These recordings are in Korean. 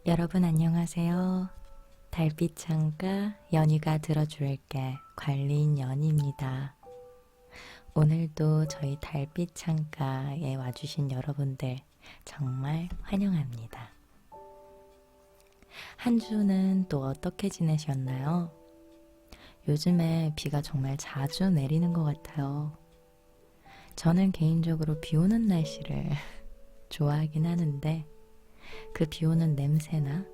여러분 안녕하세요. 달빛 창가 연희가 들어줄게 관리인 연희입니다. 오늘도 저희 달빛 창가에 와주신 여러분들 정말 환영합니다. 한 주는 또 어떻게 지내셨나요? 요즘에 비가 정말 자주 내리는 것 같아요. 저는 개인적으로 비 오는 날씨를 좋아하긴 하는데 그 비 오는 냄새나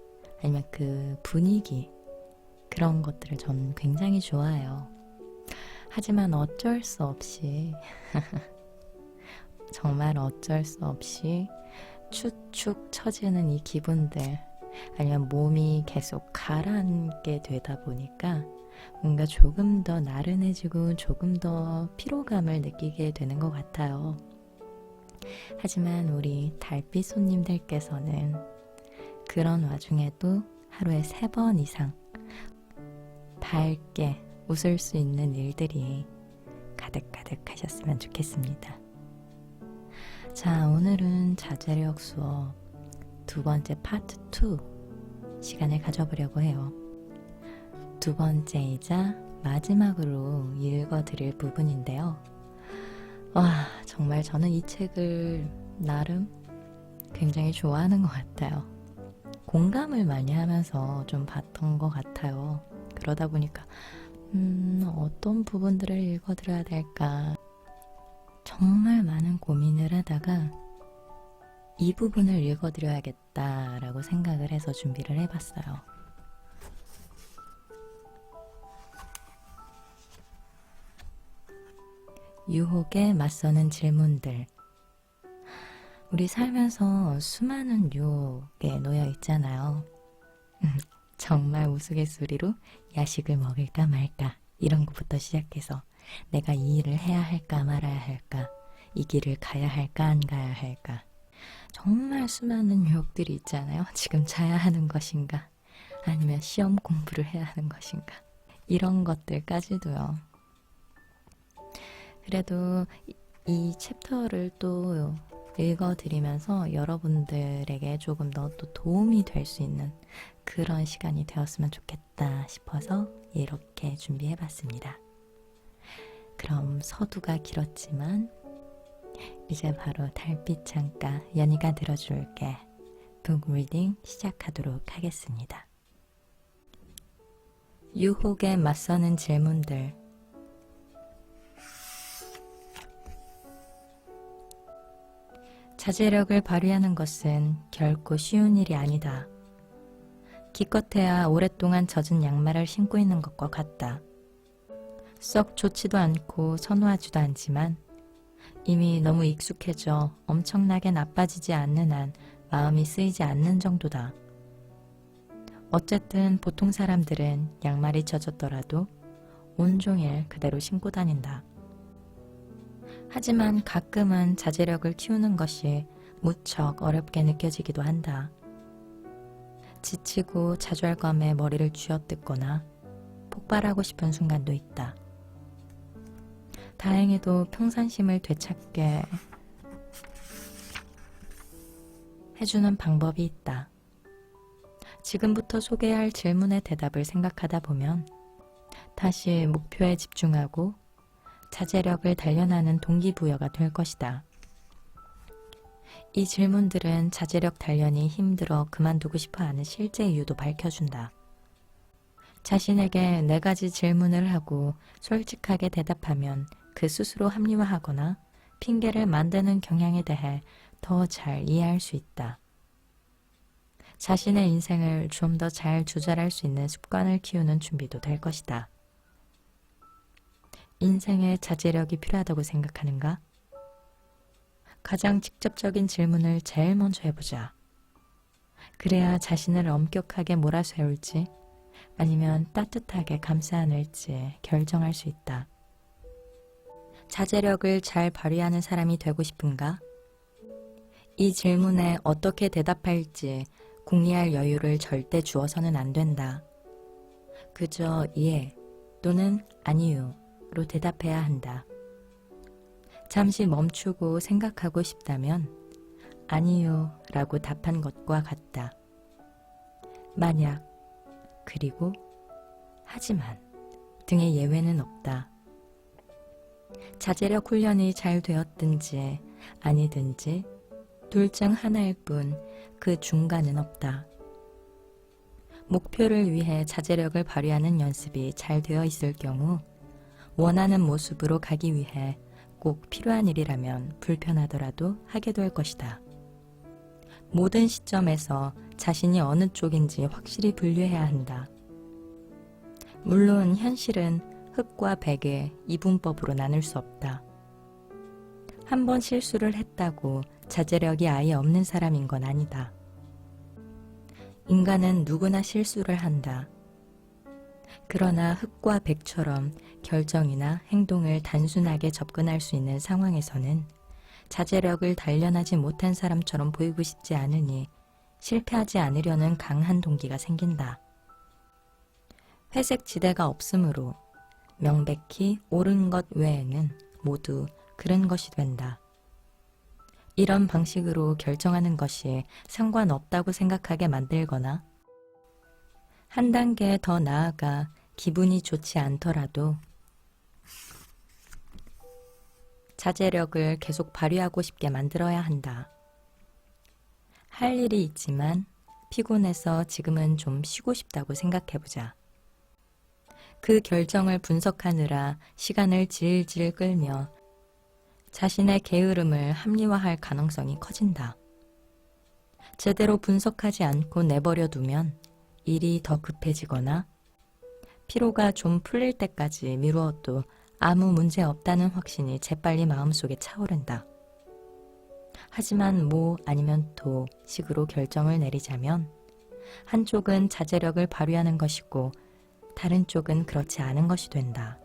아니면 그 분위기 그런 것들을 저는 굉장히 좋아해요. 하지만 어쩔 수 없이 정말 어쩔 수 없이 축축 처지는 이 기분들 아니면 몸이 계속 가라앉게 되다 보니까 뭔가 조금 더 나른해지고 조금 더 피로감을 느끼게 되는 것 같아요. 하지만 우리 달빛 손님들께서는 그런 와중에도 하루에 3번 이상 밝게 웃을 수 있는 일들이 가득가득 하셨으면 좋겠습니다. 자, 오늘은 자제력 수업 두 번째 파트 2 시간을 가져보려고 해요. 두 번째이자 마지막으로 읽어드릴 부분인데요. 와, 정말 저는 이 책을 나름 굉장히 좋아하는 것 같아요. 공감을 많이 하면서 좀 봤던 것 같아요. 그러다 보니까 어떤 부분들을 읽어드려야 될까 정말 많은 고민을 하다가 이 부분을 읽어드려야겠다라고 생각을 해서 준비를 해봤어요. 유혹에 맞서는 질문들. 우리 살면서 수많은 유혹에 놓여 있잖아요. 정말 우스갯소리로 야식을 먹을까 말까 이런 것부터 시작해서 내가 이 일을 해야 할까 말아야 할까, 이 길을 가야 할까 안 가야 할까, 정말 수많은 유혹들이 있잖아요. 지금 자야 하는 것인가 아니면 시험 공부를 해야 하는 것인가 이런 것들까지도요. 그래도 이 챕터를 또 읽어드리면서 여러분들에게 조금 더 또 도움이 될 수 있는 그런 시간이 되었으면 좋겠다 싶어서 이렇게 준비해봤습니다. 그럼 서두가 길었지만 이제 바로 달빛 창가 연희가 들어줄게 북 리딩 시작하도록 하겠습니다. 유혹에 맞서는 질문들. 자제력을 발휘하는 것은 결코 쉬운 일이 아니다. 기껏해야 오랫동안 젖은 양말을 신고 있는 것과 같다. 썩 좋지도 않고 선호하지도 않지만 이미 너무 익숙해져 엄청나게 나빠지지 않는 한 마음이 쓰이지 않는 정도다. 어쨌든 보통 사람들은 양말이 젖었더라도 온종일 그대로 신고 다닌다. 하지만 가끔은 자제력을 키우는 것이 무척 어렵게 느껴지기도 한다. 지치고 좌절감에 머리를 쥐어뜯거나 폭발하고 싶은 순간도 있다. 다행히도 평산심을 되찾게 해주는 방법이 있다. 지금부터 소개할 질문의 대답을 생각하다 보면 다시 목표에 집중하고 자제력을 단련하는 동기부여가 될 것이다. 이 질문들은 자제력 단련이 힘들어 그만두고 싶어 하는 실제 이유도 밝혀준다. 자신에게 4가지 질문을 하고 솔직하게 대답하면 그 스스로 합리화하거나 핑계를 만드는 경향에 대해 더 잘 이해할 수 있다. 자신의 인생을 좀 더 잘 조절할 수 있는 습관을 키우는 준비도 될 것이다. 인생에 자제력이 필요하다고 생각하는가? 가장 직접적인 질문을 제일 먼저 해보자. 그래야 자신을 엄격하게 몰아세울지 아니면 따뜻하게 감싸 안을지 결정할 수 있다. 자제력을 잘 발휘하는 사람이 되고 싶은가? 이 질문에 어떻게 대답할지 궁리할 여유를 절대 주어서는 안 된다. 그저 예 또는 아니요 로 대답해야 한다. 잠시 멈추고 생각하고 싶다면 아니요 라고 답한 것과 같다. 만약, 그리고, 하지만 등의 예외는 없다. 자제력 훈련이 잘 되었든지 아니든지 둘 중 하나일 뿐 그 중간은 없다. 목표를 위해 자제력을 발휘하는 연습이 잘 되어 있을 경우 원하는 모습으로 가기 위해 꼭 필요한 일이라면 불편하더라도 하게 될 것이다. 모든 시점에서 자신이 어느 쪽인지 확실히 분류해야 한다. 물론 현실은 흑과 백의 이분법으로 나눌 수 없다. 한 번 실수를 했다고 자제력이 아예 없는 사람인 건 아니다. 인간은 누구나 실수를 한다. 그러나 흑과 백처럼 결정이나 행동을 단순하게 접근할 수 있는 상황에서는 자제력을 단련하지 못한 사람처럼 보이고 싶지 않으니 실패하지 않으려는 강한 동기가 생긴다. 회색 지대가 없으므로 명백히 옳은 것 외에는 모두 그른 것이 된다. 이런 방식으로 결정하는 것이 상관없다고 생각하게 만들거나 한 단계 더 나아가 기분이 좋지 않더라도 자제력을 계속 발휘하고 싶게 만들어야 한다. 할 일이 있지만 피곤해서 지금은 좀 쉬고 싶다고 생각해보자. 그 결정을 분석하느라 시간을 질질 끌며 자신의 게으름을 합리화할 가능성이 커진다. 제대로 분석하지 않고 내버려 두면 일이 더 급해지거나 피로가 좀 풀릴 때까지 미루어도 아무 문제 없다는 확신이 재빨리 마음속에 차오른다. 하지만 뭐 아니면 도 식으로 결정을 내리자면 한쪽은 자제력을 발휘하는 것이고 다른 쪽은 그렇지 않은 것이 된다.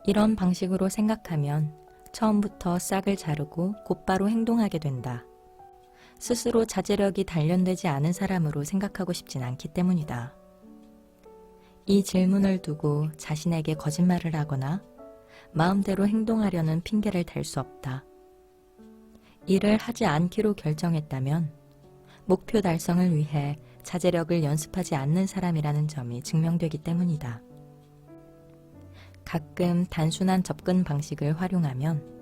이런 방식으로 생각하면 처음부터 싹을 자르고 곧바로 행동하게 된다. 스스로 자제력이 단련되지 않은 사람으로 생각하고 싶진 않기 때문이다. 이 질문을 두고 자신에게 거짓말을 하거나 마음대로 행동하려는 핑계를 댈 수 없다. 일을 하지 않기로 결정했다면 목표 달성을 위해 자제력을 연습하지 않는 사람이라는 점이 증명되기 때문이다. 가끔 단순한 접근 방식을 활용하면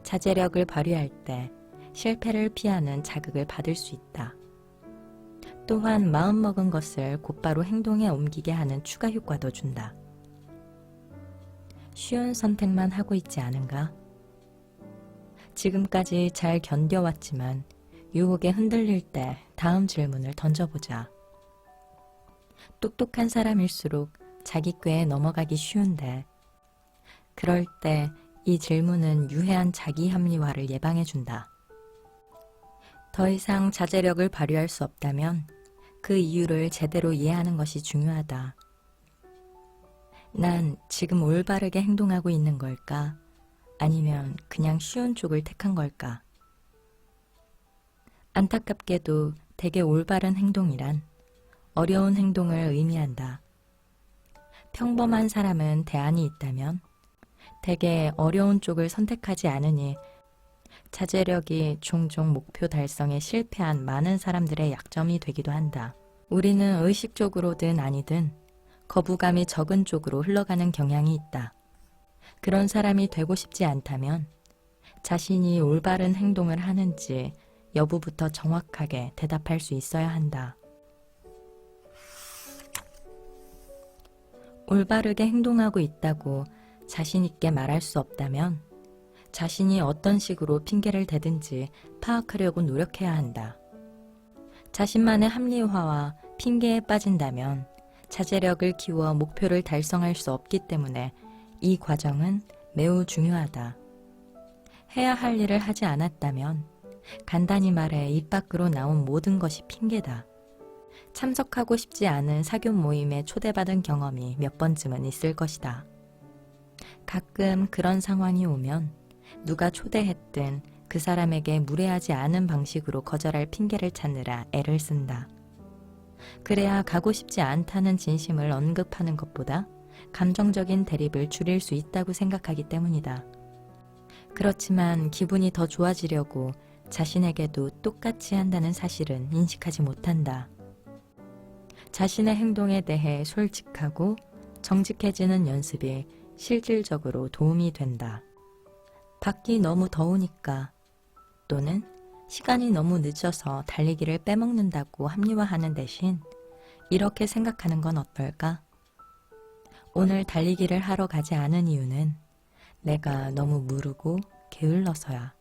자제력을 발휘할 때 실패를 피하는 자극을 받을 수 있다. 또한 마음먹은 것을 곧바로 행동에 옮기게 하는 추가 효과도 준다. 쉬운 선택만 하고 있지 않은가? 지금까지 잘 견뎌왔지만 유혹에 흔들릴 때 다음 질문을 던져보자. 똑똑한 사람일수록 자기 꾀에 넘어가기 쉬운데 그럴 때 이 질문은 유해한 자기 합리화를 예방해준다. 더 이상 자제력을 발휘할 수 없다면 그 이유를 제대로 이해하는 것이 중요하다. 난 지금 올바르게 행동하고 있는 걸까? 아니면 그냥 쉬운 쪽을 택한 걸까? 안타깝게도 되게 올바른 행동이란 어려운 행동을 의미한다. 평범한 사람은 대안이 있다면 되게 어려운 쪽을 선택하지 않으니 자제력이 종종 목표 달성에 실패한 많은 사람들의 약점이 되기도 한다. 우리는 의식적으로든 아니든 거부감이 적은 쪽으로 흘러가는 경향이 있다. 그런 사람이 되고 싶지 않다면 자신이 올바른 행동을 하는지 여부부터 정확하게 대답할 수 있어야 한다. 올바르게 행동하고 있다고 자신 있게 말할 수 없다면 자신이 어떤 식으로 핑계를 대든지 파악하려고 노력해야 한다. 자신만의 합리화와 핑계에 빠진다면 자제력을 키워 목표를 달성할 수 없기 때문에 이 과정은 매우 중요하다. 해야 할 일을 하지 않았다면 간단히 말해 입 밖으로 나온 모든 것이 핑계다. 참석하고 싶지 않은 사교 모임에 초대받은 경험이 몇 번쯤은 있을 것이다. 가끔 그런 상황이 오면 누가 초대했든 그 사람에게 무례하지 않은 방식으로 거절할 핑계를 찾느라 애를 쓴다. 그래야 가고 싶지 않다는 진심을 언급하는 것보다 감정적인 대립을 줄일 수 있다고 생각하기 때문이다. 그렇지만 기분이 더 좋아지려고 자신에게도 똑같이 한다는 사실은 인식하지 못한다. 자신의 행동에 대해 솔직하고 정직해지는 연습이 실질적으로 도움이 된다. 밖이 너무 더우니까 또는 시간이 너무 늦어서 달리기를 빼먹는다고 합리화하는 대신 이렇게 생각하는 건 어떨까? 오늘 달리기를 하러 가지 않은 이유는 내가 너무 무르고 게을러서야.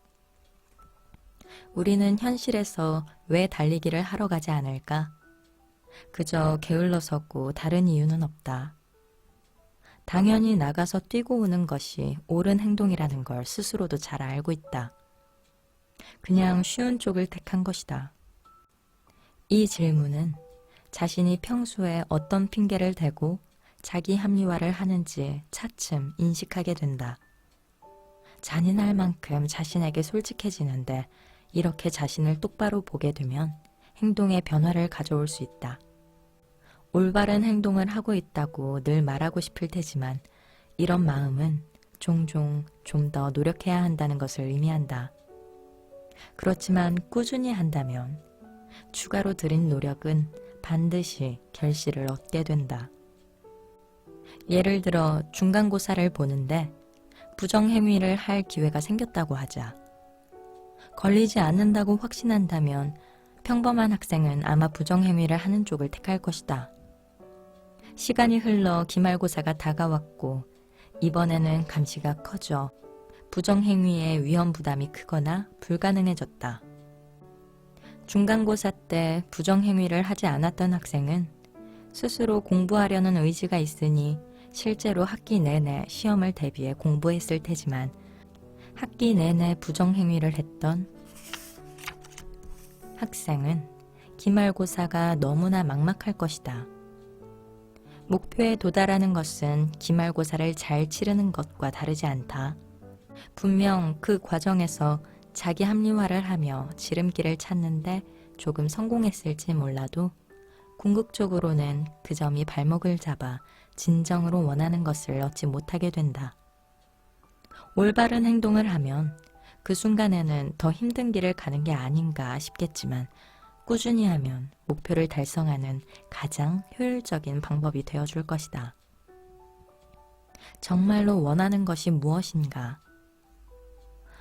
우리는 현실에서 왜 달리기를 하러 가지 않을까? 그저 게을러서고 다른 이유는 없다. 당연히 나가서 뛰고 오는 것이 옳은 행동이라는 걸 스스로도 잘 알고 있다. 그냥 쉬운 쪽을 택한 것이다. 이 질문은 자신이 평소에 어떤 핑계를 대고 자기 합리화를 하는지 차츰 인식하게 된다. 잔인할 만큼 자신에게 솔직해지는데 이렇게 자신을 똑바로 보게 되면 행동의 변화를 가져올 수 있다. 올바른 행동을 하고 있다고 늘 말하고 싶을 테지만 이런 마음은 종종 좀 더 노력해야 한다는 것을 의미한다. 그렇지만 꾸준히 한다면 추가로 들인 노력은 반드시 결실을 얻게 된다. 예를 들어 중간고사를 보는데 부정행위를 할 기회가 생겼다고 하자. 걸리지 않는다고 확신한다면 평범한 학생은 아마 부정행위를 하는 쪽을 택할 것이다. 시간이 흘러 기말고사가 다가왔고 이번에는 감시가 커져 부정행위의 위험 부담이 크거나 불가능해졌다. 중간고사 때 부정행위를 하지 않았던 학생은 스스로 공부하려는 의지가 있으니 실제로 학기 내내 시험을 대비해 공부했을 테지만 학기 내내 부정행위를 했던 학생은 기말고사가 너무나 막막할 것이다. 목표에 도달하는 것은 기말고사를 잘 치르는 것과 다르지 않다. 분명 그 과정에서 자기 합리화를 하며 지름길을 찾는데 조금 성공했을지 몰라도 궁극적으로는 그 점이 발목을 잡아 진정으로 원하는 것을 얻지 못하게 된다. 올바른 행동을 하면 그 순간에는 더 힘든 길을 가는 게 아닌가 싶겠지만 꾸준히 하면 목표를 달성하는 가장 효율적인 방법이 되어줄 것이다. 정말로 원하는 것이 무엇인가?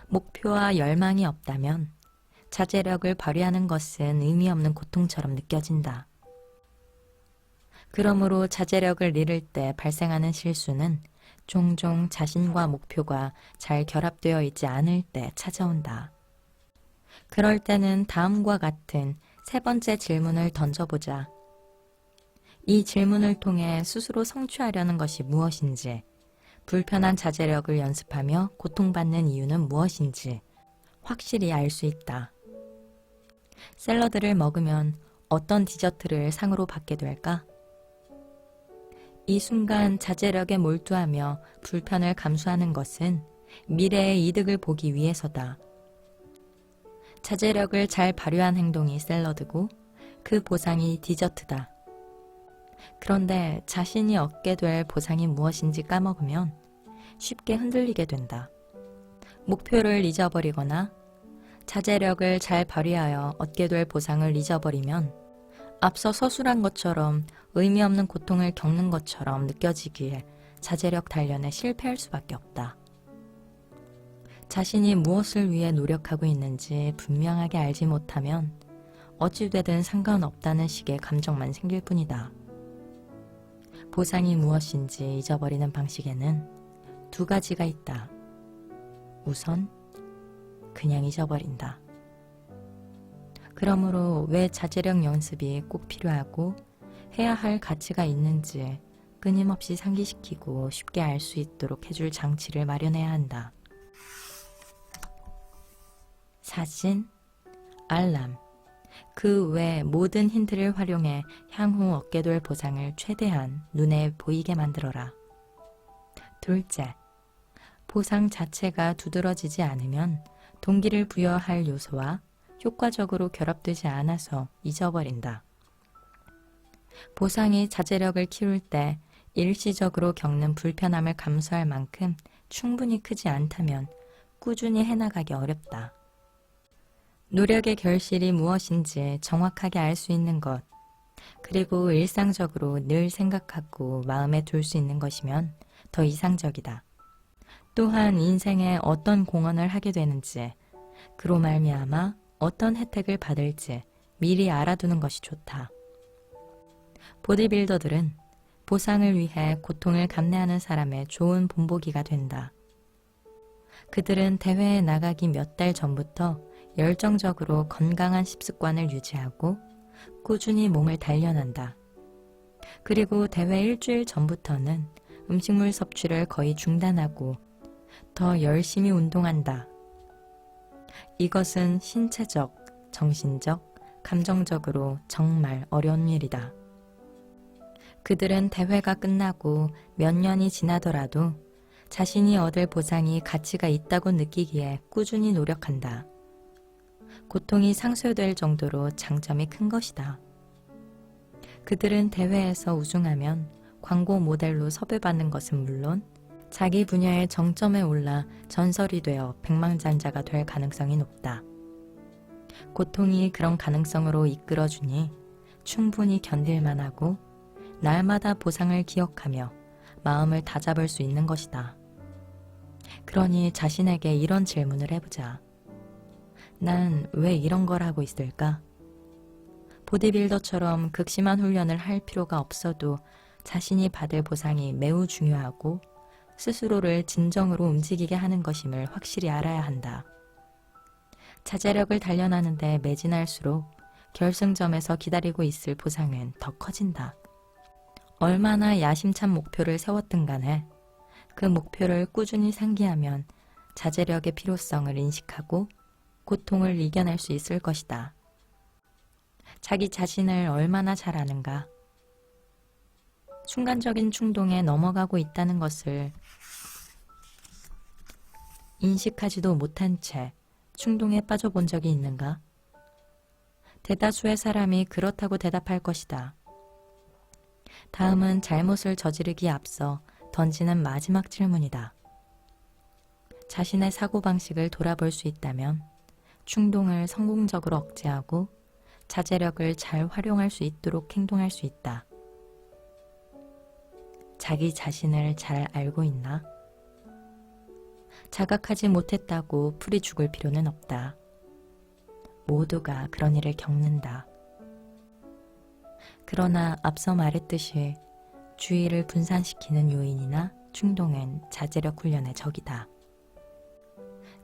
목표와 열망이 없다면 자제력을 발휘하는 것은 의미 없는 고통처럼 느껴진다. 그러므로 자제력을 잃을 때 발생하는 실수는 종종 자신과 목표가 잘 결합되어 있지 않을 때 찾아온다. 그럴 때는 다음과 같은 세 번째 질문을 던져보자. 이 질문을 통해 스스로 성취하려는 것이 무엇인지, 불편한 자제력을 연습하며 고통받는 이유는 무엇인지 확실히 알 수 있다. 샐러드를 먹으면 어떤 디저트를 상으로 받게 될까? 이 순간 자제력에 몰두하며 불편을 감수하는 것은 미래의 이득을 보기 위해서다. 자제력을 잘 발휘한 행동이 샐러드고 그 보상이 디저트다. 그런데 자신이 얻게 될 보상이 무엇인지 까먹으면 쉽게 흔들리게 된다. 목표를 잊어버리거나 자제력을 잘 발휘하여 얻게 될 보상을 잊어버리면 앞서 서술한 것처럼 의미 없는 고통을 겪는 것처럼 느껴지기에 자제력 단련에 실패할 수밖에 없다. 자신이 무엇을 위해 노력하고 있는지 분명하게 알지 못하면 어찌 되든 상관없다는 식의 감정만 생길 뿐이다. 보상이 무엇인지 잊어버리는 방식에는 두 가지가 있다. 우선 그냥 잊어버린다. 그러므로 왜 자제력 연습이 꼭 필요하고 해야 할 가치가 있는지 끊임없이 상기시키고 쉽게 알 수 있도록 해줄 장치를 마련해야 한다. 사진, 알람, 그 외 모든 힌트를 활용해 향후 얻게 될 보상을 최대한 눈에 보이게 만들어라. 둘째, 보상 자체가 두드러지지 않으면 동기를 부여할 요소와 효과적으로 결합되지 않아서 잊어버린다. 보상이 자제력을 키울 때 일시적으로 겪는 불편함을 감수할 만큼 충분히 크지 않다면 꾸준히 해나가기 어렵다. 노력의 결실이 무엇인지 정확하게 알 수 있는 것, 그리고 일상적으로 늘 생각하고 마음에 둘 수 있는 것이면 더 이상적이다. 또한 인생에 어떤 공헌을 하게 되는지, 그로 말미암아 어떤 혜택을 받을지 미리 알아두는 것이 좋다. 보디빌더들은 보상을 위해 고통을 감내하는 사람의 좋은 본보기가 된다. 그들은 대회에 나가기 몇 달 전부터 열정적으로 건강한 식습관을 유지하고 꾸준히 몸을 단련한다. 그리고 대회 일주일 전부터는 음식물 섭취를 거의 중단하고 더 열심히 운동한다. 이것은 신체적, 정신적, 감정적으로 정말 어려운 일이다. 그들은 대회가 끝나고 몇 년이 지나더라도 자신이 얻을 보상이 가치가 있다고 느끼기에 꾸준히 노력한다. 고통이 상쇄될 정도로 장점이 큰 것이다. 그들은 대회에서 우승하면 광고 모델로 섭외받는 것은 물론 자기 분야의 정점에 올라 전설이 되어 백만장자가 될 가능성이 높다. 고통이 그런 가능성으로 이끌어주니 충분히 견딜만 하고 날마다 보상을 기억하며 마음을 다잡을 수 있는 것이다. 그러니 자신에게 이런 질문을 해보자. 난 왜 이런 걸 하고 있을까? 보디빌더처럼 극심한 훈련을 할 필요가 없어도 자신이 받을 보상이 매우 중요하고 스스로를 진정으로 움직이게 하는 것임을 확실히 알아야 한다. 자제력을 단련하는데 매진할수록 결승점에서 기다리고 있을 보상은 더 커진다. 얼마나 야심찬 목표를 세웠든 간에 그 목표를 꾸준히 상기하면 자제력의 필요성을 인식하고 고통을 이겨낼 수 있을 것이다. 자기 자신을 얼마나 잘 아는가? 순간적인 충동에 넘어가고 있다는 것을 인식하지도 못한 채 충동에 빠져본 적이 있는가? 대다수의 사람이 그렇다고 대답할 것이다. 다음은 잘못을 저지르기에 앞서 던지는 마지막 질문이다. 자신의 사고방식을 돌아볼 수 있다면 충동을 성공적으로 억제하고 자제력을 잘 활용할 수 있도록 행동할 수 있다. 자기 자신을 잘 알고 있나? 자각하지 못했다고 풀이 죽을 필요는 없다. 모두가 그런 일을 겪는다. 그러나 앞서 말했듯이 주의를 분산시키는 요인이나 충동은 자제력 훈련의 적이다.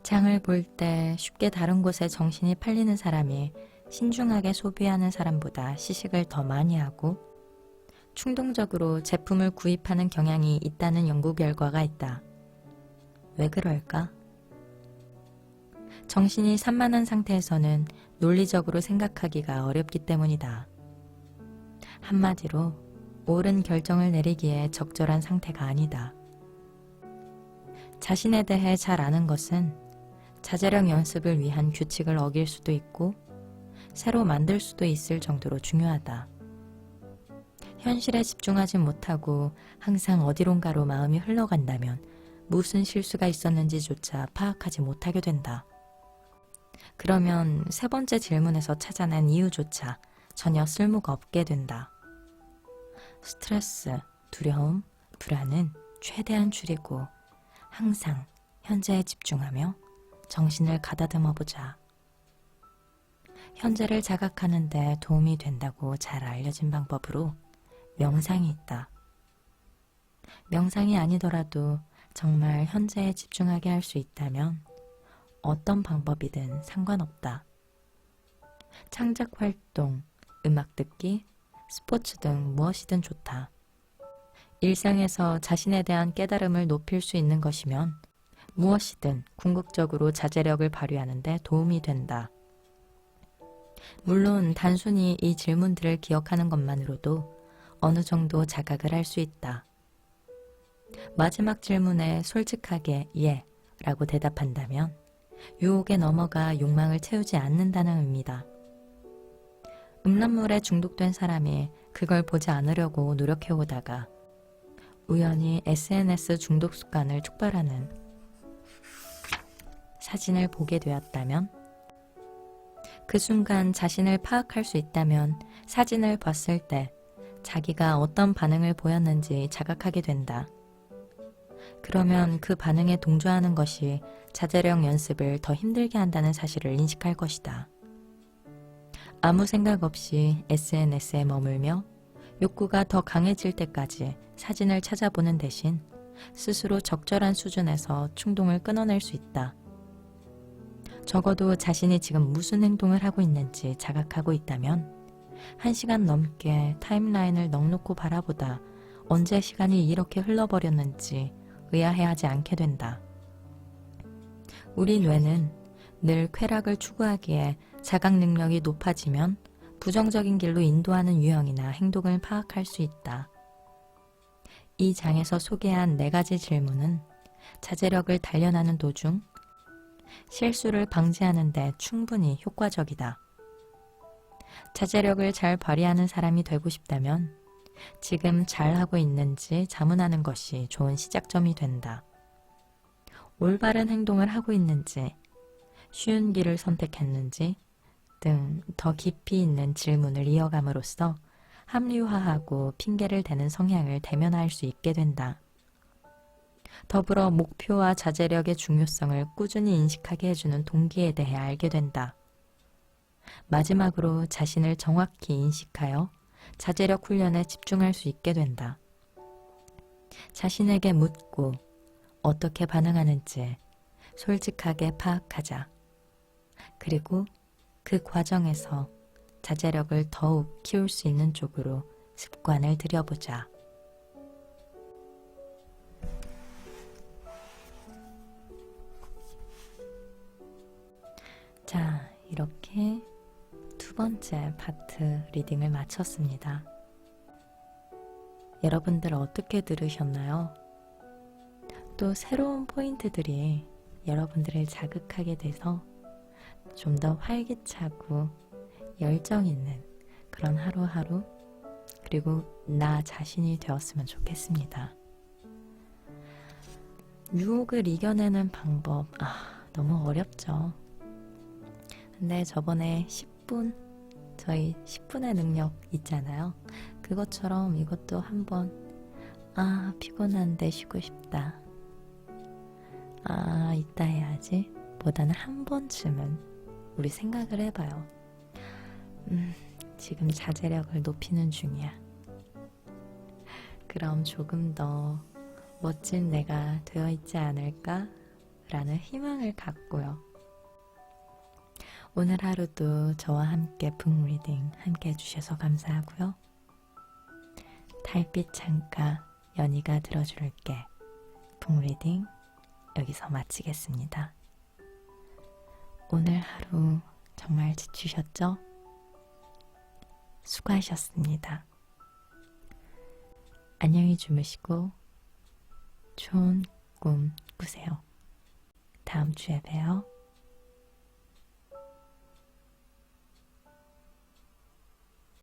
장을 볼 때 쉽게 다른 곳에 정신이 팔리는 사람이 신중하게 소비하는 사람보다 시식을 더 많이 하고 충동적으로 제품을 구입하는 경향이 있다는 연구 결과가 있다. 왜 그럴까? 정신이 산만한 상태에서는 논리적으로 생각하기가 어렵기 때문이다. 한마디로 옳은 결정을 내리기에 적절한 상태가 아니다. 자신에 대해 잘 아는 것은 자제력 연습을 위한 규칙을 어길 수도 있고 새로 만들 수도 있을 정도로 중요하다. 현실에 집중하지 못하고 항상 어디론가로 마음이 흘러간다면 무슨 실수가 있었는지조차 파악하지 못하게 된다. 그러면 세 번째 질문에서 찾아낸 이유조차 전혀 쓸모가 없게 된다. 스트레스, 두려움, 불안은 최대한 줄이고 항상 현재에 집중하며 정신을 가다듬어 보자. 현재를 자각하는 데 도움이 된다고 잘 알려진 방법으로 명상이 있다. 명상이 아니더라도 정말 현재에 집중하게 할 수 있다면 어떤 방법이든 상관없다. 창작 활동, 음악 듣기, 스포츠 등 무엇이든 좋다. 일상에서 자신에 대한 깨달음을 높일 수 있는 것이면 무엇이든 궁극적으로 자제력을 발휘하는 데 도움이 된다. 물론 단순히 이 질문들을 기억하는 것만으로도 어느 정도 자각을 할 수 있다. 마지막 질문에 솔직하게 예 라고 대답한다면 유혹에 넘어가 욕망을 채우지 않는다는 의미다. 음란물에 중독된 사람이 그걸 보지 않으려고 노력해오다가 우연히 SNS 중독 습관을 촉발하는 사진을 보게 되었다면 그 순간 자신을 파악할 수 있다면 사진을 봤을 때 자기가 어떤 반응을 보였는지 자각하게 된다. 그러면 그 반응에 동조하는 것이 자제력 연습을 더 힘들게 한다는 사실을 인식할 것이다. 아무 생각 없이 SNS에 머물며 욕구가 더 강해질 때까지 사진을 찾아보는 대신 스스로 적절한 수준에서 충동을 끊어낼 수 있다. 적어도 자신이 지금 무슨 행동을 하고 있는지 자각하고 있다면 1시간 넘게 타임라인을 넋놓고 바라보다 언제 시간이 이렇게 흘러버렸는지 의아해하지 않게 된다. 우리 뇌는 늘 쾌락을 추구하기에 자각 능력이 높아지면 부정적인 길로 인도하는 유형이나 행동을 파악할 수 있다. 이 장에서 소개한 4가지 질문은 자제력을 단련하는 도중 실수를 방지하는 데 충분히 효과적이다. 자제력을 잘 발휘하는 사람이 되고 싶다면 지금 잘하고 있는지 자문하는 것이 좋은 시작점이 된다. 올바른 행동을 하고 있는지, 쉬운 길을 선택했는지 등 더 깊이 있는 질문을 이어감으로써 합리화하고 핑계를 대는 성향을 대면할 수 있게 된다. 더불어 목표와 자제력의 중요성을 꾸준히 인식하게 해주는 동기에 대해 알게 된다. 마지막으로 자신을 정확히 인식하여 자제력 훈련에 집중할 수 있게 된다. 자신에게 묻고 어떻게 반응하는지 솔직하게 파악하자. 그리고 그 과정에서 자제력을 더욱 키울 수 있는 쪽으로 습관을 들여보자. 자, 이렇게 2번째 파트 리딩을 마쳤습니다. 여러분들 어떻게 들으셨나요? 또 새로운 포인트들이 여러분들을 자극하게 돼서 좀 더 활기차고 열정 있는 그런 하루하루 그리고 나 자신이 되었으면 좋겠습니다. 유혹을 이겨내는 방법, 너무 어렵죠. 근데 저번에 10분, 저희 10분의 능력 있잖아요. 그것처럼 이것도 한번 피곤한데 쉬고 싶다. 이따 해야지. 보다는 한 번쯤은 우리 생각을 해봐요. 지금 자제력을 높이는 중이야. 그럼 조금 더 멋진 내가 되어 있지 않을까? 라는 희망을 갖고요. 오늘 하루도 저와 함께 북리딩 함께 해주셔서 감사하고요. 달빛 창가 연희가 들어줄게. 북리딩 여기서 마치겠습니다. 오늘 하루 정말 지치셨죠? 수고하셨습니다. 안녕히 주무시고 좋은 꿈 꾸세요. 다음 주에 봬요.